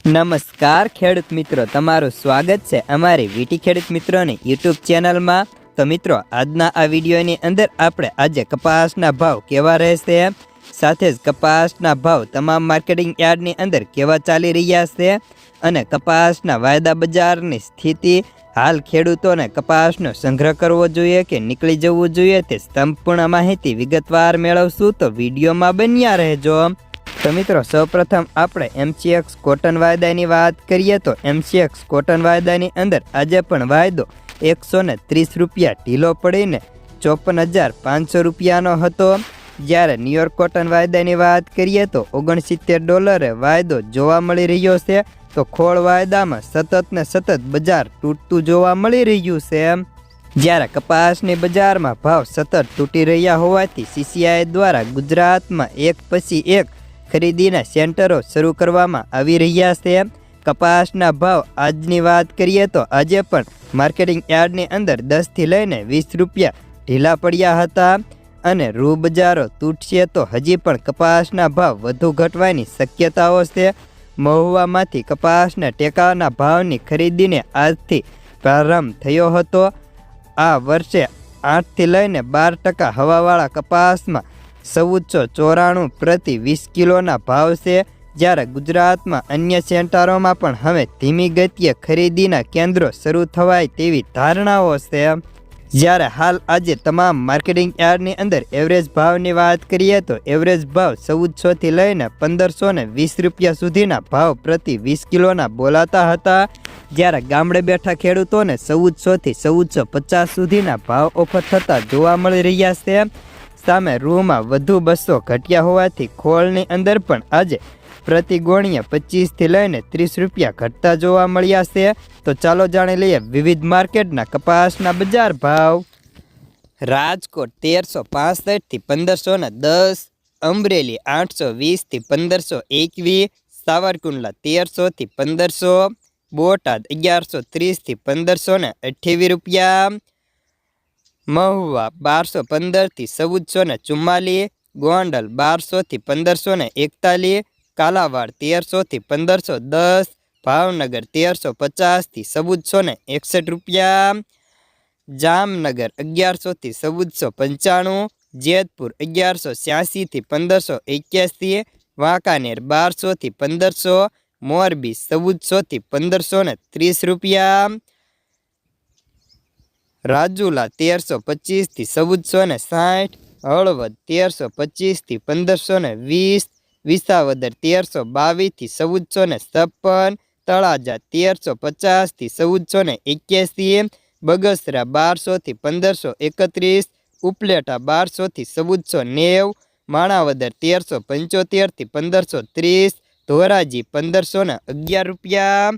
નમસ્કાર ખેડૂત મિત્રો, તમારું સ્વાગત છે અમારી વીટી ખેડૂત મિત્રોની યુટ્યુબ ચેનલમાં। તો મિત્રો, આજના આ વિડીયોની અંદર આપણે આજે કપાસના ભાવ કેવા રહેશે, સાથે જ કપાસના ભાવ તમામ માર્કેટિંગ યાર્ડની અંદર કેવા ચાલી રહ્યા છે અને કપાસના વાયદા બજારની સ્થિતિ, હાલ ખેડૂતોને કપાસનો સંગ્રહ કરવો જોઈએ કે નીકળી જવું જોઈએ તે સંપૂર્ણ માહિતી વિગતવાર મેળવશું, તો વિડીયોમાં બન્યા રહેજો। તો મિત્રો, સૌપ્રથમ આપણે MCX કોટન વાયદાની વાત કરીએ તો MCX કોટન વાયદાની અંદર આજે પણ વાયદો 130 રૂપિયા ઢીલો પડીને 54,500 રૂપિયાનો હતો। જ્યારે ન્યુયોર્ક કોટન વાયદાની વાત કરીએ તો $69 વાયદો જોવા મળી રહ્યો છે। તો ખોળ વાયદામાં સતત ને સતત બજાર તૂટતું જોવા મળી રહ્યું છે। જ્યારે કપાસની બજારમાં ભાવ સતત તૂટી રહ્યા હોવાથી CCI દ્વારા ગુજરાતમાં એક પછી એક ખરીદીના સેન્ટરો શરૂ કરવામાં આવી રહ્યા છે। કપાસના ભાવ આજની વાત કરીએ તો આજે પણ માર્કેટિંગ યાર્ડની અંદર 10 થી લઈને 20 રૂપિયા ઢીલા પડ્યા હતા અને રૂ બજારો તૂટશે તો હજી પણ કપાસના ભાવ વધુ ઘટવાની શક્યતાઓ છે। મહુવામાંથી કપાસના ટેકાના ભાવની ખરીદીને આજથી પ્રારંભ થયો હતો। આ વર્ષે 8 થી લઈને 12% હવાવાળા કપાસમાં 1494 પ્રતિ 20 કિલોના ભાવ છે। જ્યારે ગુજરાતમાં અન્ય સેન્ટરોમાં પણ હવે ધીમી ગતિએ ખરીદીના કેન્દ્રો શરૂ થવાય તેવી ધારણાઓ છે। જ્યારે હાલ આજે તમામ માર્કેટિંગ યાર્ડની અંદર એવરેજ ભાવની વાત કરીએ તો એવરેજ ભાવ 1400 થી લઈને 1520 રૂપિયા સુધીના ભાવ પ્રતિ 20 કિલોના બોલાતા હતા। જ્યારે ગામડે બેઠા ખેડૂતોને 1400 થી 1450 સુધીના ભાવ ઓફર થતા જોવા મળી રહ્યા છે। સામે રૂમાં વધુ 200 ઘટ્યા હોવાથી ખોળની અંદર પણ આજે પ્રતિ ગોણીએ 25 થી લઈને 30 રૂપિયા ઘટતા જોવા મળ્યા છે। તો ચાલો જાણી લઈએ વિવિધ માર્કેટના કપાસના બજાર ભાવ। રાજકોટ 1365 થી 1510, અમરેલી 820 થી 1521, સાવરકુંડલા 1300 થી 1500, બોટાદ 1130 થી 1528 રૂપિયા, મહુવા 1215 થી 1444, ગોંડલ 1200 થી 1541, કાલાવાડ 1300 થી 1510, ભાવનગર 1350 થી 1461 રૂપિયા, જામનગર 1100 થી 1495, જેતપુર 1186 થી 1581, વાંકાનેર 1200 થી 1500, મોરબી 1400 થી 1530 રૂપિયા, રાજુલા 1325 થી 1460, હળવદ 1325 થી 1520, વિસાવદર 1322 થી 1456, તળાજા 1350 થી 1481, બગસરા 1200 થી 1531, ઉપલેટા 1200 થી 1490, માણાવદર 1375 થી 1530, ધોરાજી 1511 રૂપિયા।